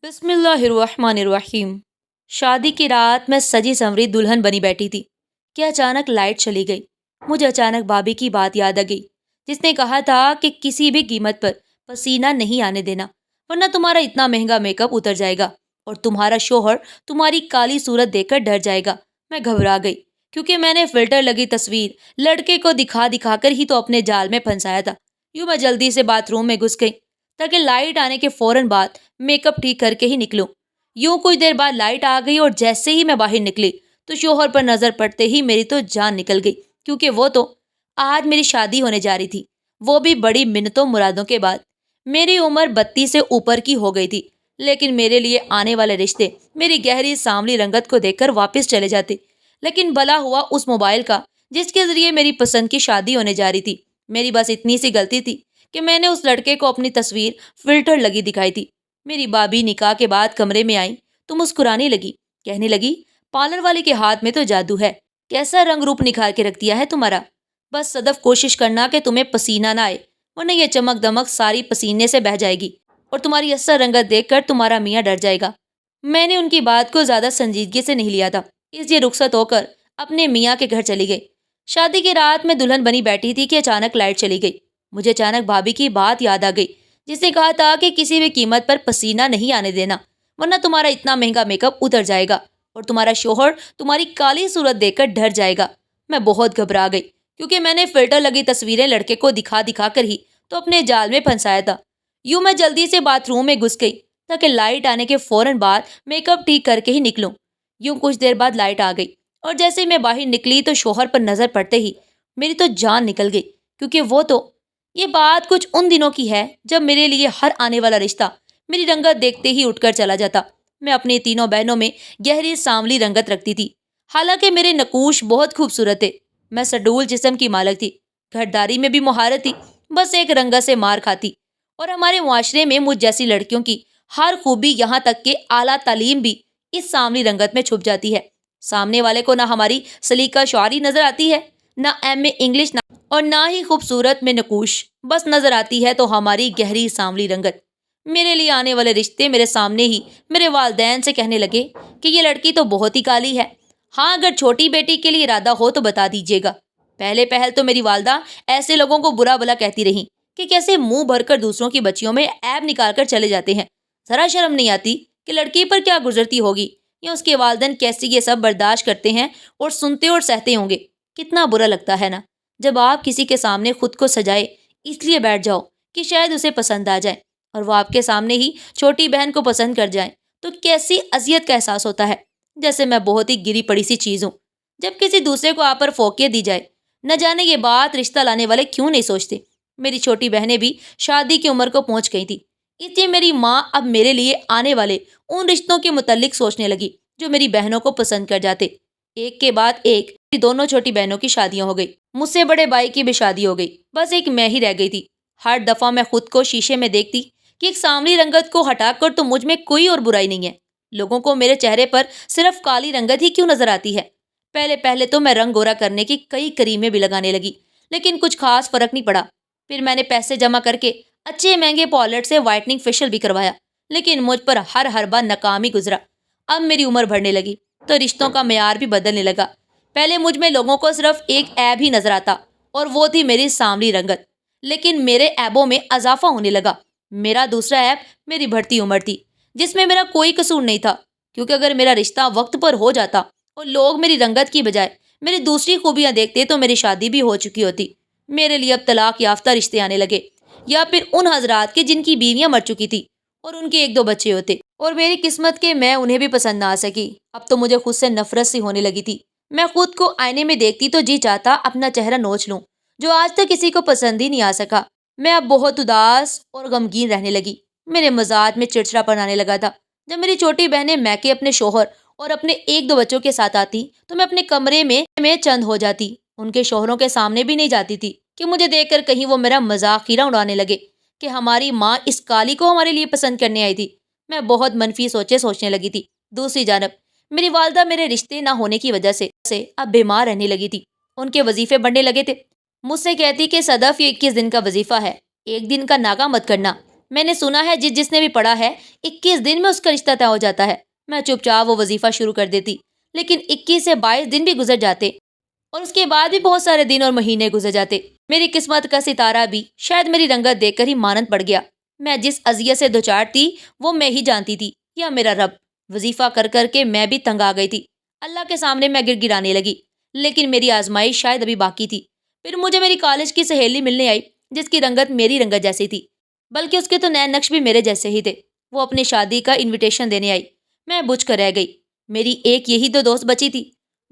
بسم اللہ الرحمن الرحیم۔ شادی کی رات میں سجی سنوری دلہن بنی بیٹھی تھی کہ اچانک لائٹ چلی گئی۔ مجھے اچانک بھابھی کی بات یاد آ گئی جس نے کہا تھا کہ کسی بھی قیمت پر پسینہ نہیں آنے دینا ورنہ تمہارا اتنا مہنگا میک اپ اتر جائے گا اور تمہارا شوہر تمہاری کالی صورت دیکھ کر ڈر جائے گا۔ میں گھبرا گئی کیونکہ میں نے فلٹر لگی تصویر لڑکے کو دکھا دکھا کر ہی تو اپنے جال میں پھنسایا تھا۔ یوں میں جلدی سے باتھ روم میں گھس گئی تاکہ لائٹ آنے کے فوراً بعد میک اپ ٹھیک کر کے ہی نکلوں۔ یوں کچھ دیر بعد لائٹ آ گئی اور جیسے ہی میں باہر نکلی تو شوہر پر نظر پڑتے ہی میری تو جان نکل گئی، کیونکہ وہ تو آج میری شادی ہونے جا رہی تھی، وہ بھی بڑی منتوں مرادوں کے بعد۔ میری عمر 32 سے اوپر کی ہو گئی تھی، لیکن میرے لیے آنے والے رشتے میری گہری سانولی رنگت کو دیکھ کر واپس چلے جاتے۔ لیکن بھلا ہوا اس موبائل کا جس کے ذریعے میری پسند کی شادی ہونے جا رہی تھی۔ میری بس اتنی سی غلطی تھی کہ میں نے اس لڑکے کو اپنی تصویر فلٹر لگی دکھائی تھی۔ میری بھابھی نکاح کے بعد کمرے میں آئی تو مسکرانے لگی، کہنے لگی، پارلر والے کے ہاتھ میں تو جادو ہے، کیسا رنگ روپ نکھار کے رکھ دیا ہے تمہارا۔ بس صدف کوشش کرنا کہ تمہیں پسینہ نہ آئے ورنہ یہ چمک دمک ساری پسینے سے بہہ جائے گی اور تمہاری اثر رنگت دیکھ کر تمہارا میاں ڈر جائے گا۔ میں نے ان کی بات کو زیادہ سنجیدگی سے نہیں لیا تھا، اس لیے رخصت ہو کر اپنے میاں کے گھر چلی گئی۔ شادی کی رات میں دلہن بنی بیٹھی تھی کہ اچانک لائٹ چلی گئی۔ مجھے اچانک بھابھی کی بات یاد آ گئی جس نے کہا تھا کہ کسی بھی قیمت پر پسینہ نہیں آنے دینا ورنہ تمہارا اتنا مہنگا میک اپ اتر جائے گا اور تمہارا شوہر تمہاری کالی صورت دیکھ کر ڈر جائے گا۔ میں بہت گھبرا گئی کیونکہ میں نے فلٹر لگی تصویریں لڑکے کو دکھا دکھا کر ہی تو اپنے جال میں پھنسایا تھا۔ یوں میں جلدی سے باتھ روم میں گھس گئی تاکہ لائٹ آنے کے فوراً بعد میک اپ ٹھیک کر کے ہی نکلوں۔ یوں کچھ دیر بعد لائٹ آ گئی اور جیسے میں باہر نکلی تو شوہر پر نظر پڑتے ہی میری تو جان نکل گئی، کیونکہ وہ تو یہ بات کچھ ان دنوں کی ہے جب میرے لیے ہر آنے والا رشتہ میری رنگت دیکھتے ہی اٹھ کر چلا جاتا۔ میں اپنی تینوں بہنوں میں گہری سانولی رنگت رکھتی تھی، حالانکہ میرے نقوش بہت خوبصورت تھے۔ میں سڈول جسم کی مالک تھی، گھرداری میں بھی مہارت تھی، بس ایک رنگت سے مار کھاتی۔ اور ہمارے معاشرے میں مجھ جیسی لڑکیوں کی ہر خوبی یہاں تک کہ اعلیٰ تعلیم بھی اس سانولی رنگت میں چھپ جاتی ہے۔ سامنے والے کو نہ ہماری سلیقہ شعاری نظر آتی ہے، نہ ایم اے انگلش اور نہ ہی خوبصورت میں نقوش، بس نظر آتی ہے تو ہماری گہری سانولی رنگت۔ میرے لیے آنے والے رشتے میرے سامنے ہی میرے والدین سے کہنے لگے کہ یہ لڑکی تو بہت ہی کالی ہے، ہاں اگر چھوٹی بیٹی کے لیے ارادہ ہو تو بتا دیجیے گا۔ پہلے پہل تو میری والدہ ایسے لوگوں کو برا بھلا کہتی رہی کہ کیسے منہ بھر کر دوسروں کی بچیوں میں عیب نکال کر چلے جاتے ہیں، ذرا شرم نہیں آتی کہ لڑکی پر کیا گزرتی ہوگی یا اس کے والدین کیسے یہ سب برداشت کرتے ہیں اور سنتے اور سہتے ہوں گے۔ کتنا برا لگتا ہے نا جب آپ کسی کے سامنے خود کو سجائے اس لیے بیٹھ جاؤ کہ شاید اسے پسند آ جائے اور وہ آپ کے سامنے ہی چھوٹی بہن کو پسند کر جائے تو کیسی اذیت کا احساس ہوتا ہے، جیسے میں بہت ہی گری پڑی سی چیز ہوں۔ جب کسی دوسرے کو آپ پر فوقیت دی جائے، نہ جانے یہ بات رشتہ لانے والے کیوں نہیں سوچتے۔ میری چھوٹی بہنیں بھی شادی کی عمر کو پہنچ گئی تھی، اس لیے میری ماں اب میرے لیے آنے والے ان رشتوں کے متعلق سوچنے لگی جو میری بہنوں کو پسند کر جاتے۔ ایک کے بعد ایک دونوں چھوٹی بہنوں کی شادیاں ہو گئی، مجھ سے بڑے بھائی کی بھی شادی ہو گئی، بس ایک میں ہی رہ گئی تھی۔ ہر دفعہ میں خود کو شیشے میں دیکھتی کہ ایک سانولی رنگت کو ہٹا کر تو مجھ میں کوئی اور برائی نہیں ہے، لوگوں کو میرے چہرے پر صرف کالی رنگت ہی کیوں نظر آتی ہے۔ پہلے تو میں رنگ گورا کرنے کی کئی کریمیں بھی لگانے لگی، لیکن کچھ خاص فرق نہیں پڑا۔ پھر میں نے پیسے جمع کر کے اچھے مہنگے پارلر سے وائٹننگ فیشل بھی کروایا، لیکن مجھ پر ہر بار ناکام ہی گزرا۔ اب میری عمر بڑھنے لگی تو رشتوں کا معیار بھی بدلنے لگا۔ پہلے مجھ میں لوگوں کو صرف ایک عیب ہی نظر آتا اور وہ تھی میری سانولی رنگت، لیکن میرے عیبوں میں اضافہ ہونے لگا۔ میرا دوسرا عیب میری بڑھتی عمر تھی، جس میں میرا کوئی قصور نہیں تھا، کیونکہ اگر میرا رشتہ وقت پر ہو جاتا اور لوگ میری رنگت کی بجائے میری دوسری خوبیاں دیکھتے تو میری شادی بھی ہو چکی ہوتی۔ میرے لیے اب طلاق یافتہ رشتے آنے لگے، یا پھر ان حضرات کے جن کی بیویاں مر چکی تھی اور ان کے ایک دو بچے ہوتے، اور میری قسمت کے میں انہیں بھی پسند نہ آ سکی۔ اب تو مجھے خود سے نفرت سی ہونے لگی تھی۔ میں خود کو آئینے میں دیکھتی تو جی چاہتا اپنا چہرہ نوچ لوں، جو آج تک کسی کو پسند ہی نہیں آ سکا۔ میں اب بہت اداس اور غمگین رہنے لگی، میرے مزاج میں چڑچڑا پن آنے لگا تھا۔ جب میری چھوٹی بہنیں میکے اپنے شوہر اور اپنے ایک دو بچوں کے ساتھ آتی تو میں اپنے کمرے میں چند ہو جاتی، ان کے شوہروں کے سامنے بھی نہیں جاتی تھی کہ مجھے دیکھ کر کہیں وہ میرا مذاق ہی نہ اڑانے لگے کہ ہماری ماں اس کالی کو ہمارے لیے پسند کرنے آئی تھی۔ میں بہت منفی سوچنے لگی تھی۔ دوسری جانب میری والدہ میرے رشتے نہ ہونے کی وجہ سے اب بیمار رہنے لگی تھی، ان کے وظیفے بڑھنے لگے تھے۔ مجھ سے کہتی کہ صدف یہ 21 دن کا وظیفہ ہے، ایک دن کا ناغہ مت کرنا، میں نے سنا ہے جس نے بھی پڑھا ہے 21 دن میں اس کا رشتہ طے ہو جاتا ہے۔ میں چپ چاپ وہ وظیفہ شروع کر دیتی، لیکن 21 سے 22 دن بھی گزر جاتے اور اس کے بعد بھی بہت سارے دن اور مہینے گزر جاتے۔ میری قسمت کا ستارہ بھی شاید میری رنگت دیکھ کر ہی مانند پڑ گیا۔ میں جس اذیت سے دوچار تھی وہ میں ہی جانتی تھی، یا میرا رب۔ وظیفہ کر کر کے میں بھی تنگ آ گئی تھی۔ اللہ کے سامنے میں گر گرانے لگی، لیکن میری آزمائش شاید ابھی باقی تھی۔ پھر مجھے میری کالج کی سہیلی ملنے آئی جس کی رنگت میری رنگت جیسی تھی، بلکہ اس کے تو نئے نقش بھی میرے جیسے ہی تھے۔ وہ اپنی شادی کا انویٹیشن دینے آئی۔ میں بجھ کر رہ گئی۔ میری ایک یہی تو دوست بچی تھی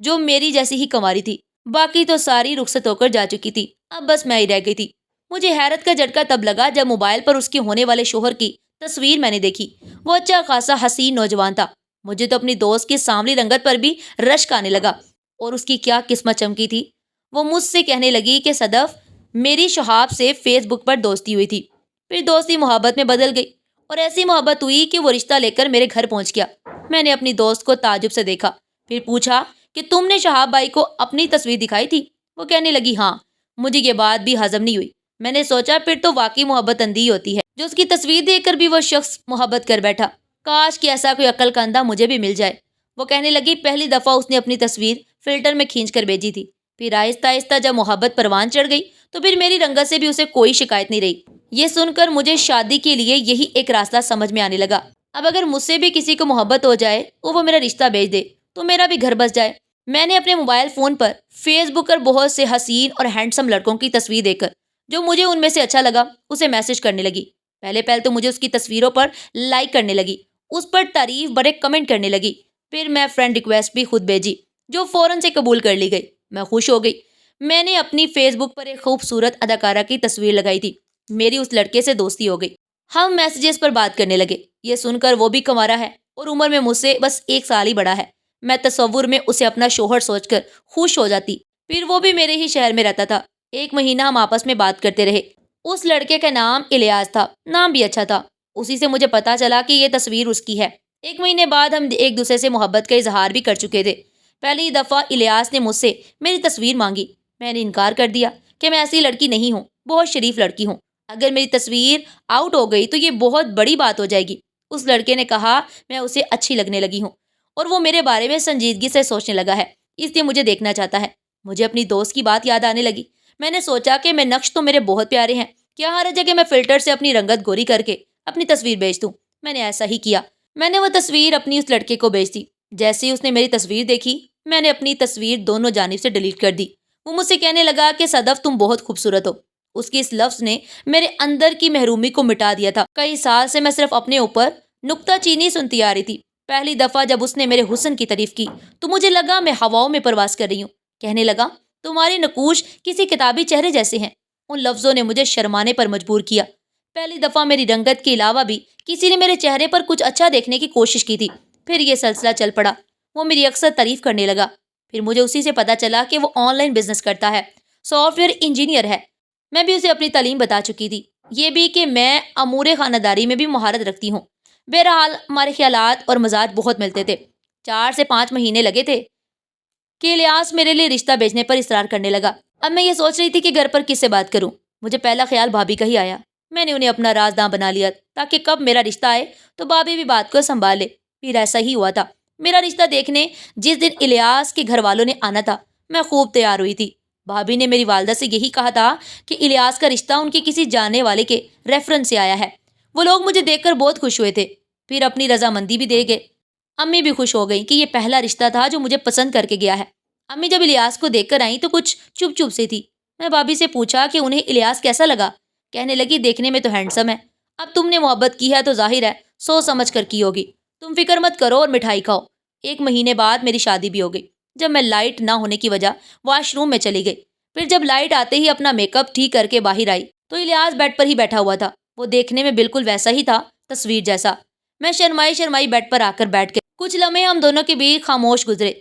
جو میری جیسی ہی کنواری تھی، باقی تو ساری رخصت ہو کر جا چکی تھی۔ اب بس میں ہی رہ گئی تھی۔ مجھے حیرت کا جھٹکا تب لگا جب موبائل پر اس کے ہونے والے شوہر کی تصویر میں نے دیکھی۔ وہ اچھا خاصا حسین نوجوان تھا۔ مجھے تو اپنی دوست کی سانولی رنگت پر بھی رشک آنے لگا، اور اس کی کیا قسمت چمکی تھی۔ وہ مجھ سے کہنے لگی کہ صدف، میری شہاب سے فیس بک پر دوستی ہوئی تھی، پھر دوستی محبت میں بدل گئی، اور ایسی محبت ہوئی کہ وہ رشتہ لے کر میرے گھر پہنچ گیا۔ میں نے اپنی دوست کو تعجب سے دیکھا، پھر پوچھا کہ تم نے شہاب بھائی کو اپنی تصویر دکھائی تھی؟ وہ کہنے لگی ہاں۔ مجھے یہ بات بھی ہضم نہیں ہوئی۔ میں نے سوچا پھر تو واقعی محبت اندھی ہوتی ہے، جو اس کی تصویر دیکھ کر بھی وہ شخص محبت کر بیٹھا۔ کاش کہ ایسا کوئی عقل کا اندھا مجھے بھی مل جائے۔ وہ کہنے لگی پہلی دفعہ اس نے اپنی تصویر فلٹر میں کھینچ کر بھیجی تھی، پھر آہستہ آہستہ جب محبت پروان چڑھ گئی تو پھر میری رنگت سے بھی اسے کوئی شکایت نہیں رہی۔ یہ سن کر مجھے شادی کے لیے یہی ایک راستہ سمجھ میں آنے لگا۔ اب اگر مجھ سے بھی کسی کو محبت ہو جائے اور وہ میرا رشتہ بھیج دے تو میرا بھی گھر بس جائے۔ میں نے اپنے موبائل فون پر فیس بک پر بہت سے حسین اور ہینڈسم لڑکوں کی تصویر دیکھ کر جو مجھے ان میں سے اچھا لگا اسے میسج کرنے لگی۔ پہلے تو مجھے اس کی تصویروں پر لائک کرنے لگی، اس پر تعریف بڑے کمنٹ کرنے لگی۔ پھر میں فرینڈ ریکویسٹ بھی خود بھیجی، جو فوراً سے قبول کر لی گئی۔ میں خوش ہو گئی۔ میں نے اپنی فیس بک پر ایک خوبصورت اداکارہ کی تصویر لگائی تھی۔ میری اس لڑکے سے دوستی ہو گئی۔ ہم میسیجز پر بات کرنے لگے۔ یہ سن کر وہ بھی کنوارا ہے اور عمر میں مجھ سے بس 1 سال ہی بڑا ہے۔ میں تصور میں اسے اپنا شوہر سوچ کر خوش ہو جاتی۔ پھر وہ بھی میرے ہی شہر میں رہتا تھا۔ 1 مہینہ ہم آپس میں بات کرتے رہے۔ اس لڑکے کا نام الیاس تھا، نام بھی اچھا تھا۔ اسی سے مجھے پتا چلا کہ یہ تصویر اس کی ہے۔ 1 مہینے بعد ہم ایک دوسرے سے محبت کا اظہار بھی کر چکے تھے۔ پہلی دفعہ الیاس نے مجھ سے میری تصویر مانگی۔ میں نے انکار کر دیا کہ میں ایسی لڑکی نہیں ہوں، بہت شریف لڑکی ہوں۔ اگر میری تصویر آؤٹ ہو گئی تو یہ بہت بڑی بات ہو جائے گی۔ اس لڑکے نے کہا میں اسے اچھی لگنے لگی ہوں اور وہ میرے بارے میں سنجیدگی سے سوچنے لگا ہے، اس لیے مجھے دیکھنا چاہتا ہے۔ مجھے اپنی دوست کی بات یاد آنے لگی۔ میں نے سوچا کہ میں نقش تو میرے بہت پیارے ہیں، کیا ہر جگہ میں فلٹر سے اپنی رنگت گوری کر کے اپنی تصویر بھیج دوں؟ میں نے ایسا ہی کیا۔ میں نے وہ تصویر اپنی اس لڑکے کو بھیج دی۔ جیسے ہی اس نے میری تصویر دیکھی، میں نے اپنی تصویر دونوں جانب سے ڈیلیٹ کر دی۔ وہ مجھ سے کہنے لگا کہ صدف تم بہت خوبصورت ہو۔ اس کی اس لفظ نے میرے اندر کی محرومی کو مٹا دیا تھا۔ کئی سال سے میں صرف اپنے اوپر نکتہ چینی سنتی آ رہی تھی۔ پہلی دفعہ جب اس نے میرے حسن کی تعریف کی تو مجھے لگا میں ہواؤں میں پرواز کر رہی ہوں۔ کہنے لگا تمہارے نقوش کسی کتابی چہرے جیسے ہیں۔ ان لفظوں نے مجھے شرمانے پر مجبور کیا۔ پہلی دفعہ میری رنگت کے علاوہ بھی کسی نے میرے چہرے پر کچھ اچھا دیکھنے کی کوشش کی تھی۔ پھر یہ سلسلہ چل پڑا۔ وہ میری اکثر تعریف کرنے لگا۔ پھر مجھے اسی سے پتا چلا کہ وہ آن لائن بزنس کرتا ہے، سافٹ ویئر انجینئر ہے۔ میں بھی اسے اپنی تعلیم بتا چکی تھی، یہ بھی کہ میں امور خانہ داری میں بھی مہارت رکھتی ہوں۔ بہرحال ہمارے خیالات اور مزاج بہت ملتے تھے۔ 4 سے 5 مہینے لگے تھے کہ الیاس میرے لیے رشتہ بھیجنے پر اصرار کرنے لگا۔ اب میں یہ سوچ رہی تھی کہ گھر پر کس سے بات کروں۔ مجھے پہلا خیال بھابھی کا ہی آیا۔ میں نے انہیں اپنا رازداں بنا لیا تاکہ کب میرا رشتہ آئے تو بھابھی بھی بات کو سنبھال لے۔ پھر ایسا ہی ہوا تھا۔ میرا رشتہ دیکھنے جس دن الیاس کے گھر والوں نے آنا تھا، میں خوب تیار ہوئی تھی۔ بھابھی نے میری والدہ سے یہی کہا تھا کہ الیاس کا رشتہ ان کے کسی جاننے والے کے ریفرنس سے آیا ہے۔ وہ لوگ مجھے دیکھ کر بہت خوش ہوئے تھے، پھر اپنی رضامندی بھی دے گئے۔ امی بھی خوش ہو گئیں کہ یہ پہلا رشتہ تھا جو مجھے پسند کر کے گیا ہے۔ امی جب الیاس کو دیکھ کر آئیں تو کچھ چپ چپ سے تھی۔ میں بھابھی سے پوچھا کہ انہیں الیاس کیسا لگا۔ کہنے لگی دیکھنے میں تو ہینڈسم ہے۔ اب تم نے محبت کی ہے تو ظاہر ہے سوچ سمجھ کر کی ہوگی۔ تم فکر مت کرو اور مٹھائی کھاؤ۔ 1 مہینے بعد میری شادی بھی ہو گئی۔ جب میں لائٹ نہ ہونے کی وجہ واش روم میں چلی گئی، پھر جب لائٹ آتے ہی اپنا میک اپ ٹھیک کر کے باہر آئی تو الیاس بیڈ پر ہی بیٹھا ہوا تھا۔ وہ دیکھنے میں بالکل ویسا ہی تھا، تصویر جیسا۔ میں شرمائی شرمائی بیڈ پر آ کر بیٹھ گئی۔ کچھ لمحے ہم دونوں کے بیچ خاموش گزرے۔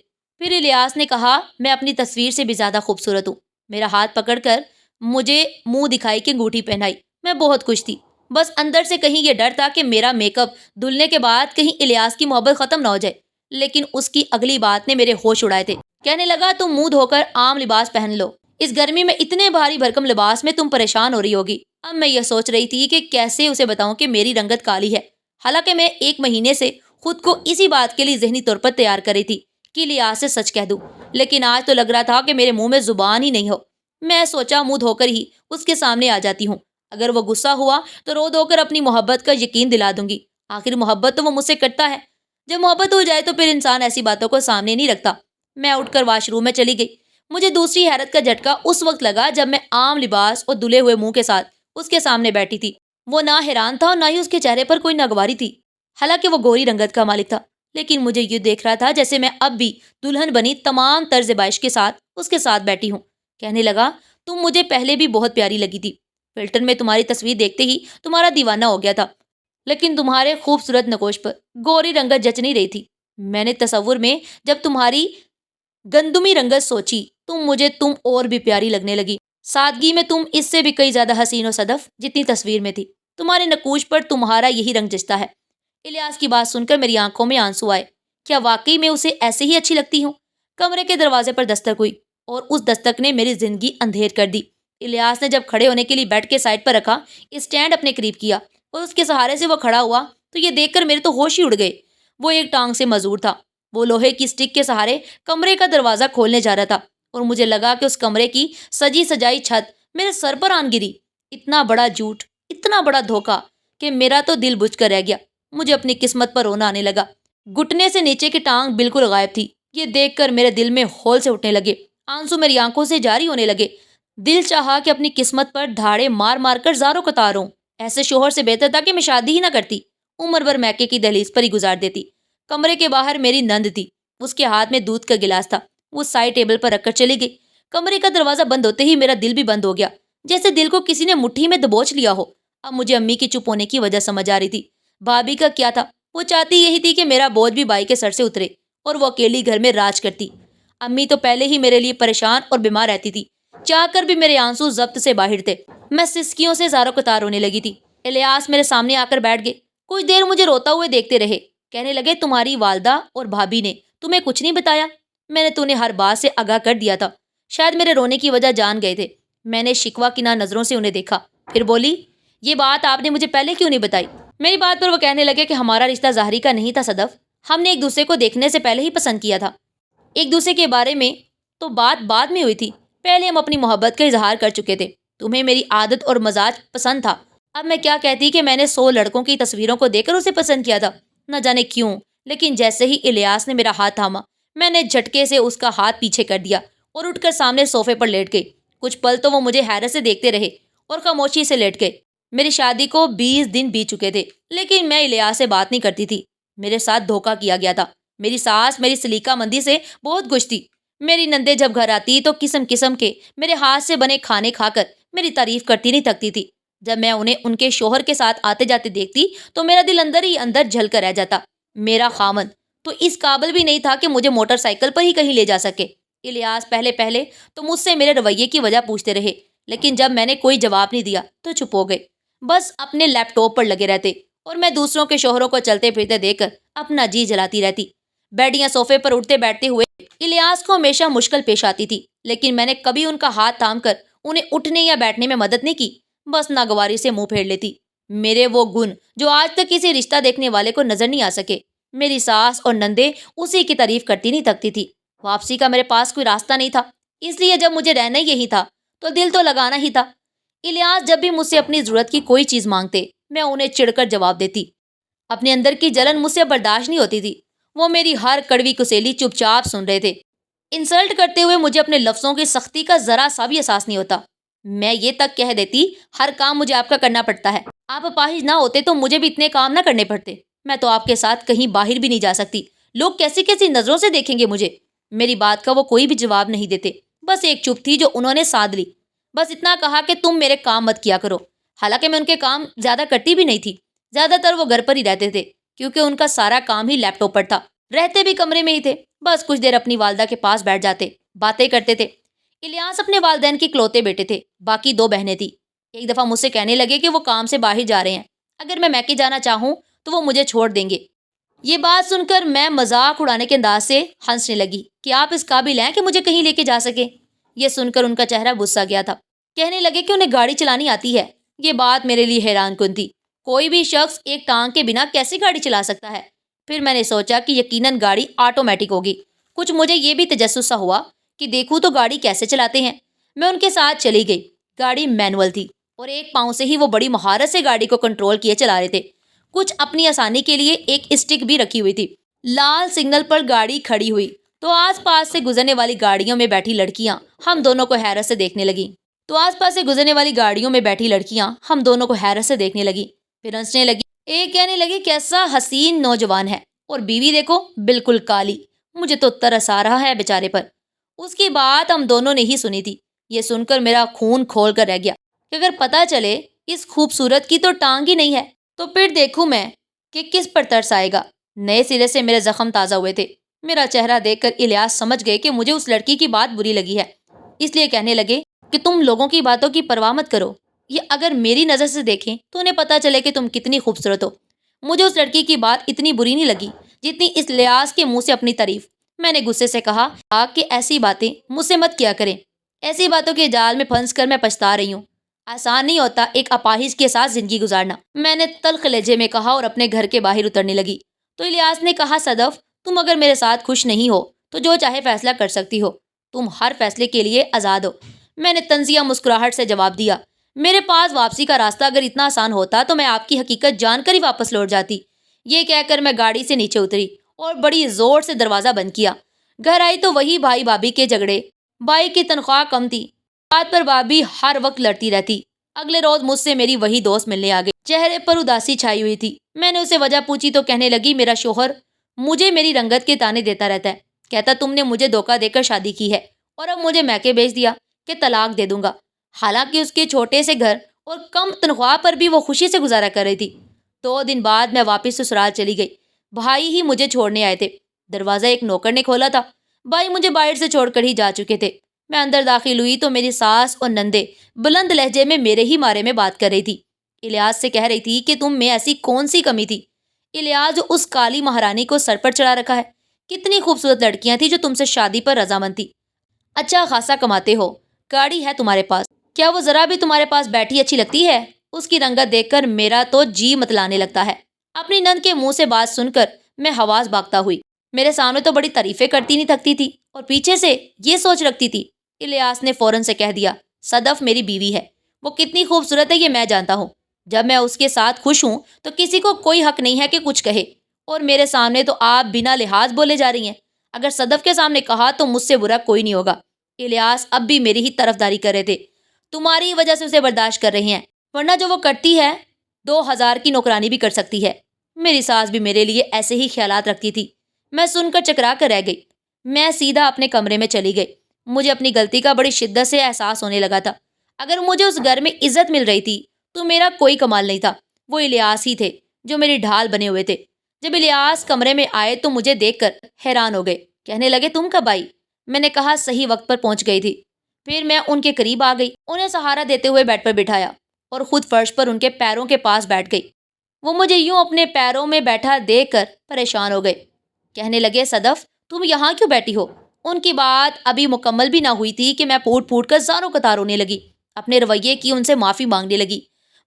پھر الیاس نے کہا میں اپنی تصویر سے بھی زیادہ خوبصورت ہوں۔ میرا ہاتھ پکڑ کر مجھے منہ دکھائی کہ انگوٹھی پہنائی۔ میں بہت خوش تھی، بس اندر سے کہیں یہ ڈر تھا کہ میرا میک اپ دھلنے کے بعد کہیں الیاس کی محبت ختم نہ ہو جائے۔ لیکن اس کی اگلی بات نے میرے ہوش اڑائے تھے۔ کہنے لگا تم منہ دھو کر عام لباس پہن لو، اس گرمی میں اتنے بھاری بھرکم لباس میں تم پریشان ہو رہی ہوگی۔ اب میں یہ سوچ رہی تھی کہ کیسے اسے بتاؤں کہ میری رنگت کالی ہے، حالانکہ میں 1 مہینے سے خود کو اسی بات کے لیے ذہنی طور پر تیار کر رہی تھی کہ لیاز سے سچ کہہ دوں، لیکن آج تو لگ رہا تھا کہ میرے منہ میں زبان ہی نہیں ہو۔ میں سوچا منہ دھو کر ہی اس کے سامنے آ جاتی ہوں، اگر وہ غصہ ہوا تو رو دھو کر اپنی محبت کا یقین دلا دوں گی، آخر محبت تو وہ مجھ سے کرتا ہے۔ جب محبت ہو جائے تو پھر انسان ایسی باتوں کو سامنے نہیں رکھتا۔ میں اٹھ کر واش روم میں چلی گئی۔ مجھے دوسری حیرت کا جھٹکا اس وقت لگا جب میں عام لباس اور دھلے ہوئے منہ کے ساتھ اس کے سامنے بیٹھی تھی۔ وہ نہ حیران تھا اور نہ ہی اس کے چہرے پر کوئی ناگواری تھی، حالانکہ وہ گوری رنگت کا مالک تھا، لیکن مجھے یہ دیکھ رہا تھا جیسے میں اب بھی دلہن بنی تمام طرز بائش کے ساتھ اس کے ساتھ بیٹھی ہوں۔ کہنے لگا، تم مجھے پہلے بھی بہت پیاری لگی تھی، فلٹر میں تمہاری تصویر دیکھتے ہی تمہارا دیوانہ ہو گیا تھا، لیکن تمہارے خوبصورت نقوش پر گوری رنگت جچ نہیں رہی تھی۔ میں نے تصور میں جب تمہاری گندمی رنگت سوچی تم اور بھی پیاری لگنے لگی۔ سادگی میں تم اس سے بھی کئی زیادہ حسین و صدف جتنی تصویر میں تھی۔ تمہارے نقوش پر تمہارا یہی رنگ جچتا ہے۔ الیاس کی بات سن کر میری آنکھوں میں آنسو آئے۔ کیا واقعی میں اسے ایسے ہی اچھی لگتی ہوں؟ کمرے کے دروازے پر دستک ہوئی اور اس دستک نے میری زندگی اندھیر کر دی۔ الیاس نے جب کھڑے ہونے کے لیے بیڈ کے سائڈ پر رکھا اسٹینڈ اپنے قریب کیا اور اس کے سہارے سے وہ کھڑا ہوا تو یہ دیکھ کر میرے تو ہوش ہی اڑ گئے۔ وہ ایک ٹانگ سے مزور تھا۔ وہ لوہے کی اسٹک کے سہارے کمرے کا دروازہ کھولنے جا رہا تھا اور مجھے لگا کہ اس کمرے کی سجی سجائی چھت میرے سر پر آن گری۔ اتنا بڑا جھوٹ، اتنا بڑا دھوکا کہ میرا تو دل بجھ کر رہ گیا۔ مجھے اپنی قسمت پر رونا آنے لگا۔ گھٹنے سے نیچے کی ٹانگ بالکل غائب تھی۔ یہ دیکھ کر میرے دل میں ہول سے اٹھنے لگے، آنسو میری آنکھوں سے جاری ہونے لگے۔ دل چاہا کہ اپنی قسمت پر دھاڑے مار مار کر زاروں قطار ہوں۔ ایسے شوہر سے بہتر تھا کہ میں شادی ہی نہ کرتی، عمر بھر میکے کی دہلیز پر ہی گزار دیتی۔ کمرے کے باہر میری نند تھی، اس کے ہاتھ میں دودھ کا گلاس تھا، وہ سائڈ ٹیبل پر رکھ کر چلی گئی۔ کمرے کا دروازہ بند ہوتے ہی میرا دل بھی بند ہو گیا، جیسے دل کو کسی نے مٹھی میں دبوچ لیا ہو۔ اب مجھے امی کی چپ ہونے کی وجہ سمجھ آ رہی تھی۔ بھابھی کا کیا تھا، وہ چاہتی یہی تھی کہ میرا بوجھ بھی بائی کے سر سے اترے اور وہ اکیلی گھر میں راج کرتی۔ امی تو پہلے ہی میرے لیے پریشان اور بیمار رہتی تھی، چاہ کر بھی میرے آنسو ضبط سے باہر تھے۔ میں سسکیوں سے زاروں قطار ہونے لگی تھی۔ الیاس میرے سامنے آ کر بیٹھ گئے، کچھ دیر مجھے روتا ہوئے دیکھتے رہے۔ کہنے لگے، تمہاری والدہ اور بھابھی نے تمہیں کچھ نہیں بتایا؟ میں نے تمہیں ہر بات سے آگاہ کر دیا تھا، شاید میرے رونے کی وجہ جان گئے تھے۔ میں نے شکوہ کی نظروں سے انہیں دیکھا، پھر بولی، یہ بات آپ نے مجھے پہلے کیوں نہیں بتائی؟ میری بات پر وہ کہنے لگے کہ ہمارا رشتہ ظاہری کا نہیں تھا صدف، ہم نے ایک دوسرے کو دیکھنے سے پہلے ہی پسند کیا تھا۔ ایک دوسرے کے بارے میں تو بات بعد میں ہوئی تھی، پہلے ہم اپنی محبت کا اظہار کر چکے تھے۔ تمہیں میری عادت اور مزاج پسند تھا۔ اب میں کیا کہتی کہ میں نے 100 لڑکوں کی تصویروں کو دیکھ کر اسے پسند کیا تھا، نہ جانے کیوں، لیکن جیسے ہی الیاس نے میرا ہاتھ تھاما، میں نے جھٹکے سے اس کا ہاتھ پیچھے کر دیا اور اٹھ کر سامنے صوفے پر لیٹ گئی۔ کچھ پل تو وہ مجھے حیرت سے دیکھتے رہے اور خاموشی سے لیٹ گئے۔ میری شادی کو 20 دن بیت چکے تھے، لیکن میں الیاس سے بات نہیں کرتی تھی۔ میرے ساتھ دھوکا کیا گیا تھا۔ میری ساس میری سلیقہ مندی سے بہت خوش تھی۔ میری نندیں جب گھر آتی تو قسم قسم کے میرے ہاتھ سے بنے کھانے کھا کر میری تعریف کرتی نہیں تھکتی تھی۔ جب میں انہیں ان کے شوہر کے ساتھ آتے جاتے دیکھتی تو میرا دل اندر ہی اندر جھل کر رہ جاتا۔ میرا خاوند تو اس قابل بھی نہیں تھا کہ مجھے موٹر سائیکل پر ہی کہیں لے جا سکے۔ الیاس پہلے تو مجھ سے میرے رویے کی وجہ پوچھتے رہے، لیکن جب میں نے کوئی جواب نہیں دیا تو چپ ہو گئے، بس اپنے لیپ ٹاپ پر لگے رہتے اور میں دوسروں کے شوہروں کو چلتے پھرتے دیکھ کر اپنا جی جلاتی رہتی۔ بیڈ یا صوفے پر اٹھتے بیٹھتے ہوئے الیاس کو ہمیشہ مشکل پیش آتی تھی، لیکن میں نے کبھی ان کا ہاتھ تھام کر انہیں اٹھنے یا بیٹھنے میں مدد نہیں کی، بس ناگواری سے منہ پھیر لیتی۔ میرے وہ گن جو آج تک کسی رشتہ دیکھنے والے کو نظر نہیں آ سکے، میری ساس اور نندے اسی کی تعریف کرتی نہیں تھکتی تھی۔ واپسی کا میرے پاس کوئی راستہ نہیں تھا، اس لیے جب مجھے رہنا یہی تھا تو دل تو لگانا ہی تھا۔ الیاس جب بھی مجھ سے اپنی ضرورت کی کوئی چیز مانگتے، میں انہیں چڑھ کر جواب دیتی۔ اپنے اندر کی جلن مجھ سے برداشت نہیں ہوتی تھی۔ وہ میری ہر کڑوی کسیلی چپ چاپ سن رہے تھے۔ انسلٹ کرتے ہوئے مجھے اپنے لفظوں کی سختی کا ذرا سا بھی احساس نہیں ہوتا۔ میں یہ تک کہہ دیتی، ہر کام مجھے آپ کا کرنا پڑتا ہے، آپ اپاہج نہ ہوتے تو مجھے بھی اتنے کام نہ کرنے پڑتے، میں تو آپ کے ساتھ کہیں باہر بھی نہیں جا سکتی، لوگ کیسی کیسی نظروں سے دیکھیں گے مجھے۔ میری بات کا وہ کوئی بھی جواب نہیں دیتے، بس ایک چپ تھی جو انہوں نے سادھ لی۔ بس اتنا کہا کہ تم میرے کام مت کیا کرو، حالانکہ میں ان کے کام زیادہ کرتی بھی نہیں تھی۔ زیادہ تر وہ گھر پر ہی رہتے تھے، کیونکہ ان کا سارا کام ہی لیپ ٹاپ پر تھا، رہتے بھی کمرے میں ہی تھے، بس کچھ دیر اپنی والدہ کے پاس بیٹھ جاتے، باتیں کرتے تھے۔ الیاس اپنے والدین کی اکلوتے بیٹے تھے، باقی 2 بہنیں تھیں۔ ایک دفعہ مجھ سے کہنے لگے کہ وہ کام سے باہر جا رہے ہیں، اگر میں میکے جانا چاہوں تو وہ مجھے چھوڑ دیں گے۔ یہ بات سن کر میں مذاق اڑانے کے انداز سے ہنسنے لگی کہ آپ اس قابل ہیں کہ مجھے کہیں لے کے جا سکیں۔ یہ سن کر ان کا چہرہ بھس گیا تھا۔ کہنے لگے کہ انہیں گاڑی چلانی آتی ہے۔ یہ بات میرے لیے حیران کن تھی۔ کوئی بھی شخص ایک ٹانگ کے بنا کیسے گاڑی چلا سکتا ہے؟ پھر میں نے سوچا کہ یقیناً گاڑی آٹومیٹک ہوگی۔ کچھ مجھے یہ بھی تجسس سا ہوا کہ دیکھوں تو گاڑی کیسے چلاتے ہیں۔ میں ان کے ساتھ چلی گئی۔ گاڑی مینول تھی اور ایک پاؤں سے ہی وہ بڑی مہارت سے گاڑی کو کنٹرول کیے چلا رہے تھے۔ کچھ اپنی آسانی کے لیے ایک اسٹک بھی رکھی ہوئی تھی۔ لال سگنل پر گاڑی کھڑی ہوئی تو آس پاس سے گزرنے والی گاڑیوں میں بیٹھی لڑکیاں ہم دونوں کو حیرت سے دیکھنے لگیں۔ پھر ہنسنے لگی۔ ایک کہنے لگی کیسا حسین نوجوان ہے، اور بیوی دیکھو بالکل کالی۔ مجھے تو ترس آ رہا ہے بیچارے پر۔ اس کی بات ہم دونوں نے ہی سنی تھی۔ یہ سن کر میرا خون کھول کر رہ گیا کہ اگر پتہ چلے اس خوبصورت کی تو ٹانگ ہی نہیں ہے تو پھر دیکھوں میں کہ کس پر ترس آئے گا۔ نئے سرے سے میرے زخم تازہ ہوئے تھے۔ میرا چہرہ دیکھ کر الیاس سمجھ گئے کہ مجھے اس لڑکی کی بات بری لگی ہے، اس لیے کہنے لگے کہ تم لوگوں کی باتوں کی پرواہ مت کرو۔ یہ اگر میری نظر سے دیکھیں تو انہیں پتہ چلے کہ تم کتنی خوبصورت ہو۔ مجھے اس لڑکی کی بات اتنی بری نہیں لگی جتنی اس الیاس کے منہ سے اپنی تعریف۔ میں نے غصے سے کہا کہ ایسی باتیں مجھ سے مت کیا کریں۔ ایسی باتوں کے جال میں پھنس کر میں پچھتا رہی ہوں۔ آسان نہیں ہوتا ایک اپاہج کے ساتھ زندگی گزارنا، میں نے تلخ لہجے میں کہا اور اپنے گھر کے باہر اترنے لگی۔ تو الیاس نے کہا صدف، تم اگر میرے ساتھ خوش نہیں ہو تو جو چاہے فیصلہ کر سکتی ہو، تم ہر فیصلے کے لیے آزاد ہو۔ میں نے طنزیہ مسکراہٹ سے جواب دیا، میرے پاس واپسی کا راستہ اگر اتنا آسان ہوتا تو میں آپ کی حقیقت جان کر ہی واپس لوٹ جاتی۔ یہ کہہ کر میں گاڑی سے نیچے اتری اور بڑی زور سے دروازہ بند کیا۔ گھر آئی تو وہی بھائی بھابھی کے جھگڑے۔ بھائی کی تنخواہ کم تھی، بات پر بھابھی ہر وقت لڑتی رہتی۔ اگلے روز مجھ سے میری وہی دوست ملنے آ گئی، چہرے پر اداسی چھائی ہوئی تھی۔ میں نے اسے وجہ پوچھی تو کہنے لگی میرا شوہر مجھے میری رنگت کے تانے دیتا رہتا ہے، کہتا تم نے مجھے دھوکہ دے کر شادی کی ہے اور اب مجھے میکے بھیج دیا کہ طلاق دے دوں گا۔ حالانکہ اس کے چھوٹے سے گھر اور کم تنخواہ پر بھی وہ خوشی سے گزارا کر رہی تھی۔ 2 دن بعد میں واپس سسرال چلی گئی۔ بھائی ہی مجھے چھوڑنے آئے تھے۔ دروازہ ایک نوکر نے کھولا تھا۔ بھائی مجھے باہر سے چھوڑ کر ہی جا چکے تھے۔ میں اندر داخل ہوئی تو میری ساس اور نندے بلند لہجے میں میرے ہی بارے میں بات کر رہی تھی۔ الیاس سے کہہ رہی تھی کہ تم میں ایسی کون سی کمی تھی؟ الیاس جو اس کالی مہارانی کو سر پر چڑھا رکھا ہے، کتنی خوبصورت لڑکیاں تھیں جو تم سے شادی پر رضامند تھی۔ اچھا خاصا کماتے ہو، گاڑی ہے تمہارے پاس، کیا وہ ذرا بھی تمہارے پاس بیٹھی اچھی لگتی ہے؟ اس کی رنگت دیکھ کر میرا تو جی متلانے لگتا ہے۔ اپنی نند کے منہ سے بات سن کر میں حواس باختہ ہوئی۔ میرے سامنے تو بڑی تعریفیں کرتی نہیں تھکتی تھی اور پیچھے سے یہ سوچ رکھتی تھی۔ الیاس نے فوراً سے کہہ دیا، صدف میری بیوی ہے، وہ کتنی خوبصورت ہے یہ میں جانتا ہوں۔ جب میں اس کے ساتھ خوش ہوں تو کسی کو کوئی حق نہیں ہے کہ کچھ کہے، اور میرے سامنے تو آپ بنا لحاظ بولے جا رہی ہیں۔ اگر صدف کے سامنے کہا تو مجھ سے برا کوئی نہیں ہوگا۔ الیاس اب بھی میری ہی طرفداری کر رہے تھے۔ تمہاری وجہ سے اسے برداشت کر رہے ہیں، ورنہ جو وہ کرتی ہے 2000 کی نوکرانی بھی کر سکتی ہے۔ میری ساس بھی میرے لیے ایسے ہی خیالات رکھتی تھی۔ میں سن کر چکرا کر رہ گئی۔ میں سیدھا اپنے کمرے میں چلی گئی۔ مجھے اپنی غلطی کا بڑی شدت سے احساس ہونے لگا تھا۔ اگر مجھے اس گھر میں عزت مل رہی تھی تو میرا کوئی کمال نہیں تھا، وہ الیاس ہی تھے جو میری ڈھال بنے ہوئے تھے۔ جب الیاس کمرے میں آئے تو مجھے دیکھ کر حیران ہو گئے۔ کہنے لگے تم کب آئی؟ میں نے کہا صحیح وقت پر پہنچ گئی تھی۔ پھر میں ان کے قریب آ گئی، انہیں سہارا دیتے ہوئے بیڈ پر بٹھایا اور خود فرش پر ان کے پیروں کے پاس بیٹھ گئی۔ وہ مجھے یوں اپنے پیروں میں بیٹھا دیکھ کر پریشان ہو گئے۔ کہنے لگے صدف تم یہاں کیوں بیٹھی ہو؟ ان کی بات ابھی مکمل بھی نہ ہوئی تھی کہ میں پھوٹ پھوٹ کر زاروں قطار رونے لگی۔ اپنے رویے کی ان سے معافی مانگنے لگی۔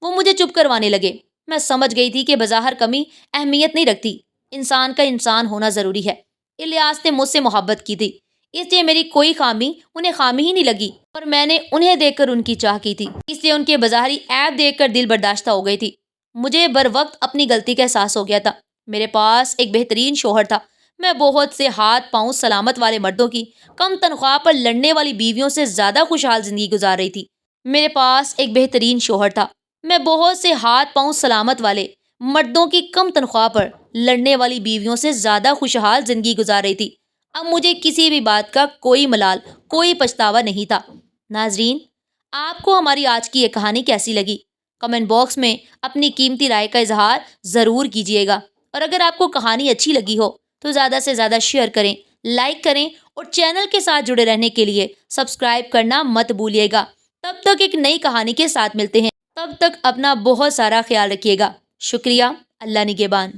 وہ مجھے چپ کروانے لگے۔ میں سمجھ گئی تھی کہ بظاہر کمی اہمیت نہیں رکھتی، انسان کا انسان ہونا ضروری ہے۔ الیاس نے مجھ سے محبت کی تھی، اس لیے میری کوئی خامی انہیں خامی ہی نہیں لگی، اور میں نے انہیں دیکھ کر ان کی چاہ کی تھی، اس لیے ان کے بظاہری عیب دیکھ کر دل برداشتہ ہو گئی تھی۔ مجھے بر وقت اپنی غلطی کا احساس ہو گیا تھا۔ میرے پاس ایک بہترین شوہر تھا۔ میں بہت سے ہاتھ پاؤں سلامت والے مردوں کی کم تنخواہ پر لڑنے والی بیویوں سے زیادہ خوشحال زندگی گزار رہی تھی۔ میرے پاس ایک بہترین شوہر تھا۔ میں بہت سے ہاتھ پاؤں سلامت والے مردوں کی کم تنخواہ پر لڑنے والی بیویوں سے زیادہ خوشحال زندگی گزار رہی تھی۔ اب مجھے کسی بھی بات کا کوئی ملال، کوئی پچھتاوا نہیں تھا۔ ناظرین، آپ کو ہماری آج کی یہ کہانی کیسی لگی؟ کمنٹ باکس میں اپنی قیمتی رائے کا اظہار ضرور کیجیے گا، اور اگر آپ کو کہانی اچھی لگی ہو تو زیادہ سے زیادہ شیئر کریں، لائک کریں، اور چینل کے ساتھ جڑے رہنے کے لیے سبسکرائب کرنا مت بھولیے گا۔ تب تک ایک نئی کہانی کے ساتھ ملتے ہیں، تب تک اپنا بہت سارا خیال رکھیے گا۔ شکریہ، اللہ نگہبان۔